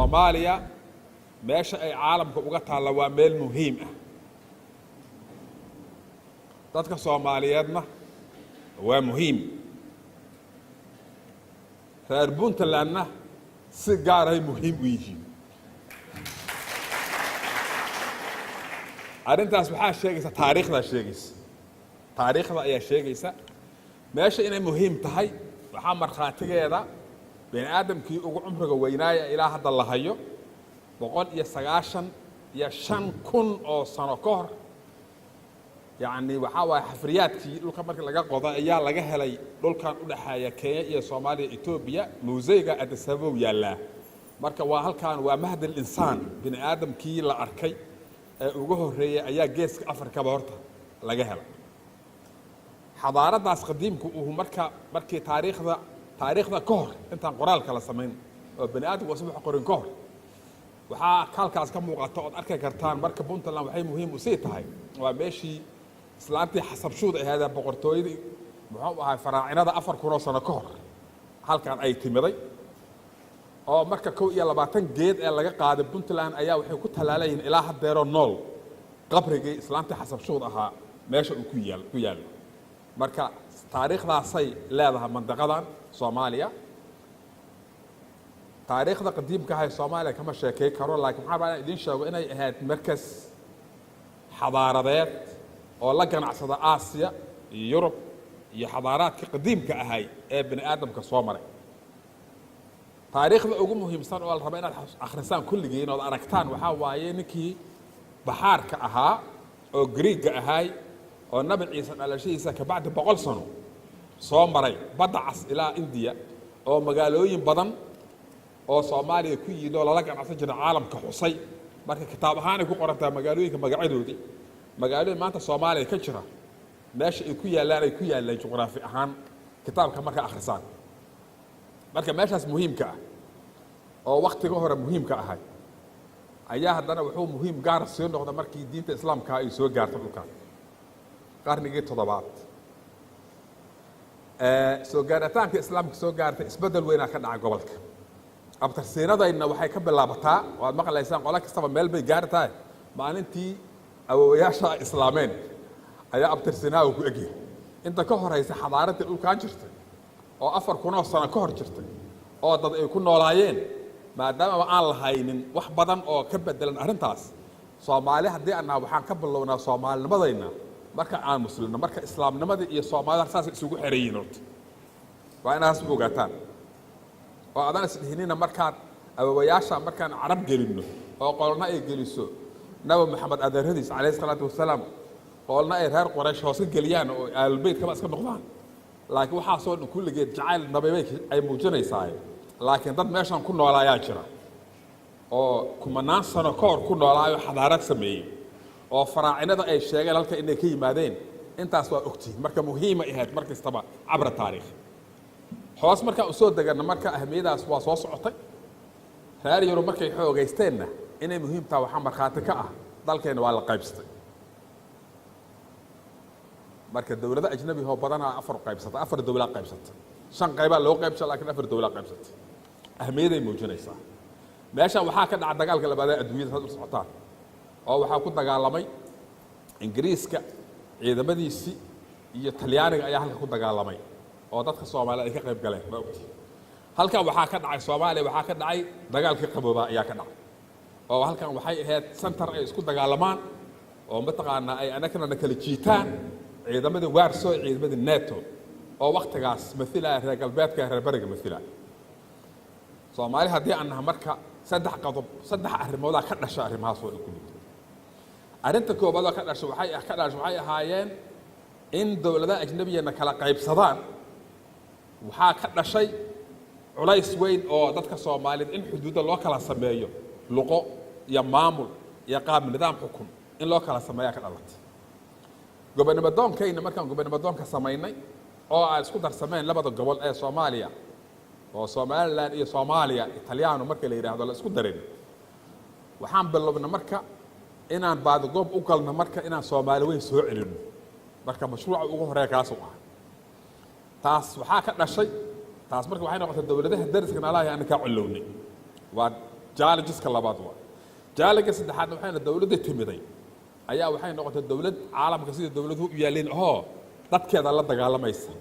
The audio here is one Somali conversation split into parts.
Soomaaliya meesha ay caalamka uga taalla waa meel muhiim ah dadka Soomaaliyeedna waa muhiim reer Puntlandna si gaar ah muhiim u yihiin arrintaas waxaa sheegaysa taariikhda ayaa sheegaysa meesha inay muhiim tahay waxaa markhaatigeeda bini aadamkii ugu cumriga weynaaya ilaa hadda la hayo 195,000 oo sano ka hor يعني waxaa waay xafriyaadkii dhulka markii laga qoday ayaa laga helay dhulkan u dhaxeeya Kenya iyo Soomaaliya Ethiopia muuseyga Addis Ababa yaala marka waa halkan waa mahad al-insaan bini aadamkii la arkay ee ugu horeeyay ayaa geeska Afrika horta laga helay xadaaradaas qadiimku uu markii taariikhda ka hor intaan qoraalka la sameyn oo bini aadamku wax qorin ka hor waxaa kalkaas ka muuqata oo arkay kartaan marka Puntland waxay muhiim u sii tahay waa meeshii islaantii xasabshuud ay hada boqortooyadii muxuu ahaa faraacinada 4,000 sano ka hor halkan ay timiday oo marka 22 geed ee laga qaaday Puntland ayaa waxay ku talaalayeen ilaa haddeero nool qabrigii islaantii xasabshuud ahaa meesha uu ku yaal marka taariikhdaasay leedahay mandaqadan Soomaaliya taariikhda qadiimka ah ee Soomaaliya kama sheekay karo laakiin waxa baan idin sheego inay ahayd markas xadaaradeed oo la ganacsada Aasiya iyo Yurub iyo xadaaraadka qadiimka ahay ee bini aadamka soo maray taariikhda ugu muhiimsan oo la rabo inaad akhrisaan kulligiin oo aragtaan waxa waaye ninkii baxaarka ahaa oo Greek ahay oo Nabi Ciise dhalashiisa ka bacdi 100 sano soo maray badda cas ilaa India oo magaalooyin badan oo Soomaaliya ku yiido la ganacsan jiray caalamka xusay marka kitaab ahaan ay ku qorantaa magaalooyinka magacadoodii magaalooyin maanta Soomaaliya ka jira meesha ay ku yaalaan juqraafi ahaan kitaabka marka akhrisaan marka meeshaas muhiimka ah oo waqtiga hore muhiimka ahay ayaa haddana wuxuu muhiim gaar soo noqday markii diinta islaamka ay soo gaartay dhulkan qarnigii 7aad soo gaaritaanka islaamka soo gaartay isbedel weyn ka dhacay gobolka abtarsiinadayna waxay ka bilaabataa waad maqlaysaan qola kastaba meel bay gaartaa maalintii awoowayaasha islaameen ayaa abtarsiinaha ku egyahay inta ka horeysa xadaaradii dhulkan jirtay oo 4,000 sano ka hor jirtay oo dad ay ku noolaayeen maadaama aan lahaynin wax badan oo ka bedelan arrintaas Soomaali haddii aan waxaan ka bilownaa Soomaalinimadayna marka aan muslimna marka islaamnimada iyo Soomaalida saas isugu xereeyeen waa inaas ogaataan oo adan isdhihinina markaan awoowayaasha markaan carab gelino oo qolna ay geliso Nabi Maxamed adeeradiis alayhi salaatu wasalaam qolna ay reer Quraysh hoos ka geliyaan oo aalbayt kama iska noqdaan laakiin waxa soo dhan kulligeed jacayl nabiga ay muujinaysaa laakiin dad meeshan ku noolaayaa jira oo kumanaan sano ka hor ku noolaayo xadaarad sameeyay oo faraacinada ay sheegeen halka inay ka yimaadeen intaas waa ogtiin marka muhiim ay ahayd markastaba cabra taariikh hoos marka u soo degana marka ahmiyadaas waa soo socotay reer Yurub markay xoogaysteenna inay muhiim tahay waxa markhaati ka ah dalkeena waa la qaybsatay marka dawladda ajnabi oo badan 4 dawlad qaybsatay 5 qayb loo qaybsay laakiin 4 dawlad qaybsatay ahmiyaday muujinaysaa meesha waxaa ka dhacay dagaalka labaad ee adduunyada hadda socotaan oo waxaa ku dagaalamay Ingiriiska ciidamadiisii iyo Talyaaniga ayaa halka ku dagaalamay oo dadka Soomaaliyeed ay ka qayb galeen ma ogti halkan waxaa ka dhacay Soomaaliya waxaa ka dhacay dagaalkii qabooba ayaa ka dhacay oo halkan waxay ahayd center ay isku dagaalamaan oo mataqaana ay anagana kala jiitaan ciidamada Warsaw ciidamada NATO oo waqtigaas مثلا reer galbeedka reer bariga مثلا Soomaaliya hadii aan marka saddex arrimood ka dhashay arrimahaas oo ku mid arinta koobaad ka dhashay waxay ahaayeen in dawladaha ajnabiyana kala qaybsadaan waxaa ka dhashay culays weyn oo dadka Soomaaliyeed in xuduudda loo kala sameeyo luqo iyo maamul iyo qaab nidaam xukun in loo kala sameeyo ka dhalatay gobonnimadoonkayna markaan gobonnimadoonka sameynay oo ay isku darsameen labada gobol ee Soomaaliya oo Somaliland iyo Soomaaliya Talyaano marka la yiraahdo la isku darin waxaan bilownaa marka inaan baad goob u galno marka inaan Soomaali weyn soo celino marka mashruuca ugu horeeya kaas oo ah taas waxaa ka dhashay taas marka waxay noqotay dawladaha dariska nalaha aan ka culuwnay waa challengeska labaad waa challenge saddexaadna waxayna dawladda timiday ayaa waxay noqotay dawlad caalamka sida dawladuhu u yaaleen dadkeeda la dagaalamaysa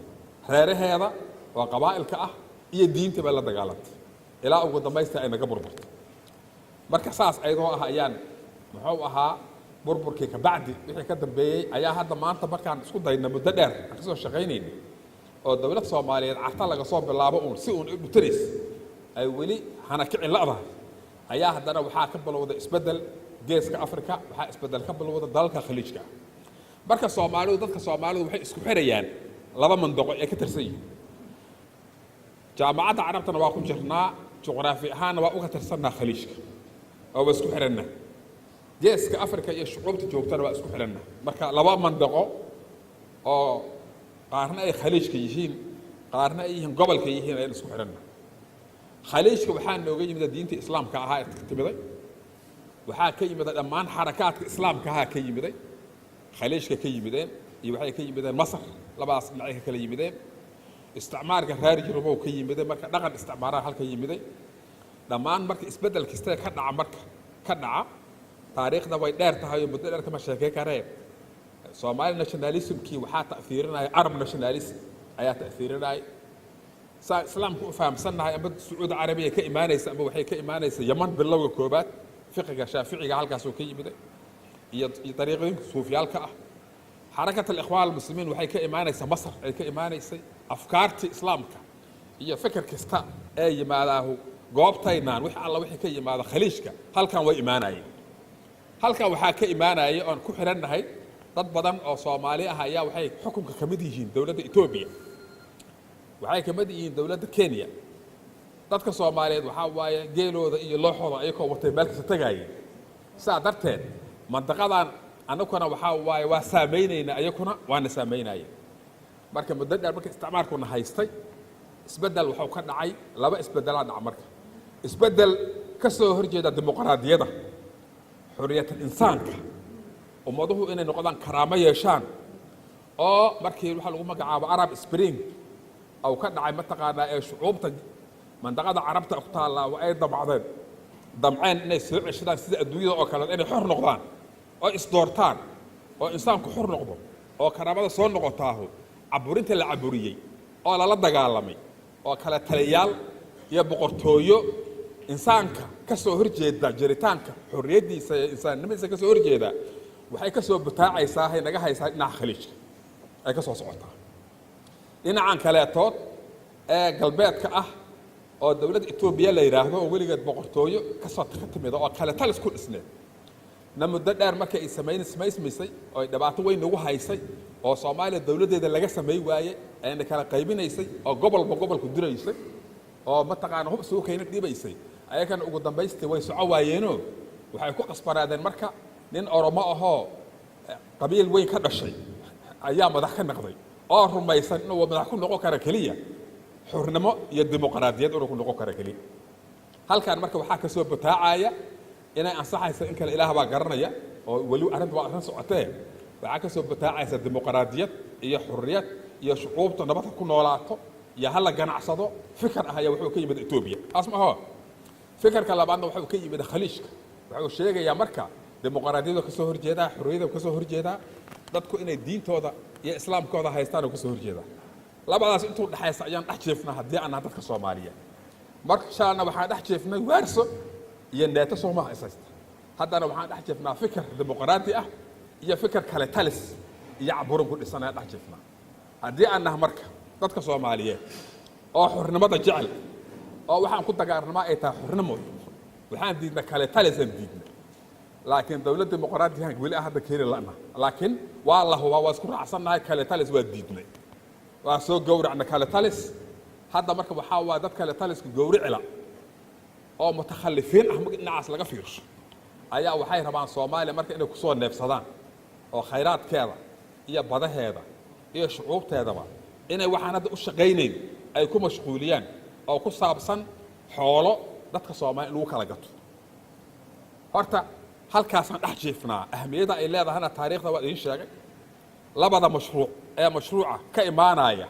reeraheeda oo qabaa'ilka ah iyo diinta bay la dagaalantay ilaa ugu dambaysta ay naga burburtay marka saas ayadoo ayaan muxuu ahaa burburkii ka bacdi wixii ka dambeeyay ayaa hadda maanta markaan isku dayna muddo dheer aan kasoo shaqaynayna oo dawlad Soomaaliyeed carta laga soo bilaabo si uu dhutris ay weli hana kicin la'dahay ayaa haddana waxaa ka bilowday isbedel geeska Afrika waxaa isbedel ka bilowday dalalka khaliijka marka dadka Soomaalidu waxay isku xirayaan laba mandaqo ee ka tirsan yihiin jaamacadda carabtana waa ku jirnaa juqraafi ahaan waa uga tirsanaa khaliijka oo isku xirana geeska Afrika iyo shucuubta joogtana waa isku xirana marka laba mandaqo oo qaarna ay khaliijka yihiin qaarna ay yihiin gobolka yihiin ay isku xirana khaliijka waxaa nooga yimid diinta islaamka ahaa ee timiday waxaa ka yimid dhammaan xarakaadka islaamka ahaa ka yimiday khaliijka ka yimideen iyo waxay ka yimideen Masar labadaas dhinac ka kala yimideen isticmaalka reer Yurub ka yimideen marka dhaqan isticmaaraha halka yimiday dhammaan marka isbedel kasta ka dhaca taariikhda way dheer tahay muddo dheer kama sheekay kareen Somali nationalism-kii waxaa ta'fiirinaya Arab nationalism ayaa ta'fiirinaya islaamku u fahamsanahay ama Sacuudi Carabiya ka imaanaysa ama waxay ka imaanaysa Yaman bilowga koobaad fiqiga Shaaficiga halkaas oo ka yimiday iyo dariiqooyinka suufiyaalka ah حركة الإخوان المسلمين وحي كإيمانيسة مصر أي كإيمانيسة أفكارتي إسلامك هي فكر كستا أي ما له قوبتينان وحي الله وحي كإيمان خليجك هل كان وإيماناي هل كان وحا كإيماناي أن كحرنا هاي ضد بدن أو صومالية هاي وحي حكم كمديين دولة إثيوبيا وحي كمديين دولة كينيا ضد كصومالية وحا واي جيلو ذا إيه الله حوضا إيكو وتيمالك ستجاي سادرتين منطقة أنكنا وحاول وسامينينا أيكنا وأنا ساميناي مركب مدد مركب استعماركنا هايستي اسبدل وحاول كنا عاي لا بس اسبدل عن عمرك اسبدل كسر هرجة الديمقراطية ده حرية الإنسان وموضوعه إن نقدان كرامة يشان أو مركب وحاول وما جاب عرب سبرينج أو كنا عاي متقانا شعوب من دقاد عرب تقتال وأيضا بعضين ضمعين ناس عشرين سنة الدنيا أو كانت إنه حر نقدان oo isdoortaan oo insaanku xor noqdo oo karaamada soo noqotaaho caburinta la caburiyay oo la dagaalamay oo kala taliyaal iyo boqortooyo insaanka ka soo horjeeda jiritaanka xorriyadiisa iyo insaannimadiisa ka soo horjeeda waxay ka soo butaacaysaa hay naga haysaa dhinaca khaliijka ay ka soo socotaa dhinacan kaleetood ee galbeedka ah oo dawladda Itoobiya la yiraahdo oo weligeed boqortooyo ka soo timid oo kala talis ku dhisneed نمدة دار ما كي سمين سميسي أو دبعتوا وين نوه هايسي أو صوماليا الدولة دي اللي جسمي واي أنا كان قايبين يسي أو قبل كدرة يسي أو ما تقعنا هو سووا كينك دي بيسي أي كان قدام بيستي ويسعوا واينو وحيكون قصبر هذا المركة لين أرماها قبيل وين كذا شيء أيام ما دخلنا نقضي أرهم ما يسنوا وما دخلنا نقو كركلية حرنما الديمقراطية ونقول نقو كركلية هل كان مركة وحاك سوى بتاعية inay ansaxayso in kale ilaah baa garanaya oo wali arrintu waa arrin socotee waxa ka soo bataacaysa dimuqraadiyad iyo xurriyad iyo shucuubta nabadda ku noolaato iyo hal la ganacsado fikir ah ayaa wuxuu ka yimid Itoobiya asmaha fikirka labaadna wuxuu ka yimid khaliijka wuxuu sheegayaa marka dimuqraadiyadda ka soo horjeeda xurriyadda ka soo horjeeda dadku inay diintooda iyo islaamkooda haystaan oo ka soo horjeeda labadaas intuu dhaxaysa ayaan dhex jeefnaa haddii aan dadka Soomaaliyeed marka shaana waxaan dhex jeefnay waarso ينادي صومها أساسا هذا أنا وحنا أحجفنا فكر ديمقراطي هي فكر كله تلس يعبرون كل سنة أحجفنا هذه أنها مركب ضد كصومالية أو حرنا ماذا جعل أو وحنا كنت قارن ما إيتا حرنا مود وحنا دينا كله تلس دينا لكن دولة ديمقراطية هنقول أحد كير لنا لكن والله هو واذكر عصرنا كله تلس ودينا وسوق جور عنا كله تلس هذا مركب وحاول ضد كله تلس جوري علا oo mutakhallifin ah magacaas laga fiirsho ayaa waxay rabaan Soomaaliya marka inay ku soo neefsadaan oo khayraadkeeda iyo badaheeda iyo shucuubteedaba inay waxaan hadda u shaqeyneen ay ku mashquuliyaan oo ku saabsan xoolo dadka Soomaaliya lagu kala gato horta halkaasna dhex jeefnaa ahmiyada ay leedahayna taariikhda waa idin sheegay labada mashruuca ka imaanaya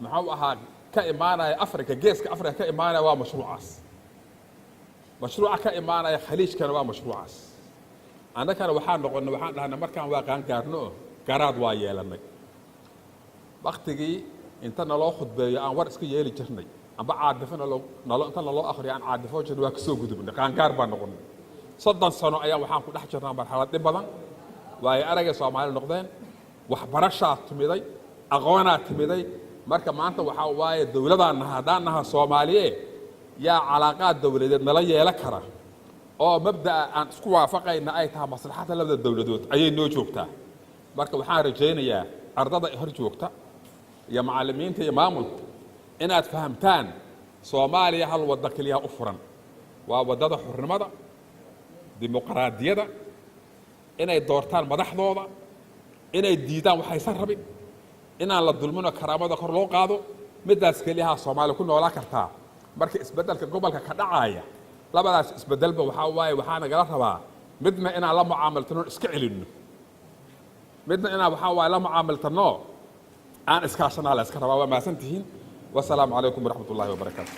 maxuu ahaa ka imaanaya Afrika geeska Afrika ka imaanaya waa mashruucaas مشروع كإيمان يا خليج كان هو مشروع عس أنا كان وحنا نقولنا وحنا لهنا مركان واقعا كارنو كراد وايا لنا وقت جي أنت نلا خد بيا أنا ورث كي يلي جرني أنا بعد دفن نلا أنت نلا آخر يعني عاد دفن جد وكسو جد بنا كان كاربان نقولنا صدق سنة أيام وحنا كنا حجرنا برحلات بدن ويا أرجع سامع النقدين وحبرشات تميدي أغوانا تميدي marka maanta waxa waaye dawladana hadanaha Soomaaliye yaa calaaqad dawladeed nala yeela kara oo mabda aan isku waafaqayna ay tahay maslaxada labada dawladood ayay noo joogtaa marka waxaan rajaynayaa ardada hor joogta iyo macallimiinta iyo maamulka inaad fahamtaan Soomaaliya hal wada kaliya u furan waa wadada xornimada dimuqraadiyada inay doortaan madaxdooda inay diidaan waxay san rabin inaan la dulmino karaamada kor loo qaado midaas kaliya Soomaaliya ku noolaa kartaa marka isbeddelka gobolka ka dhacaya labadaas isbeddelba waxa waaye waxaan naga rabaa midna inaan la mucaamaltano iska celino midna inaan waxa waaye la mucaamaltano aan iskaashanaala iska rabaa waa maasantihiin wassalaamu calaykum waraxmatullaahi wabarakaatuh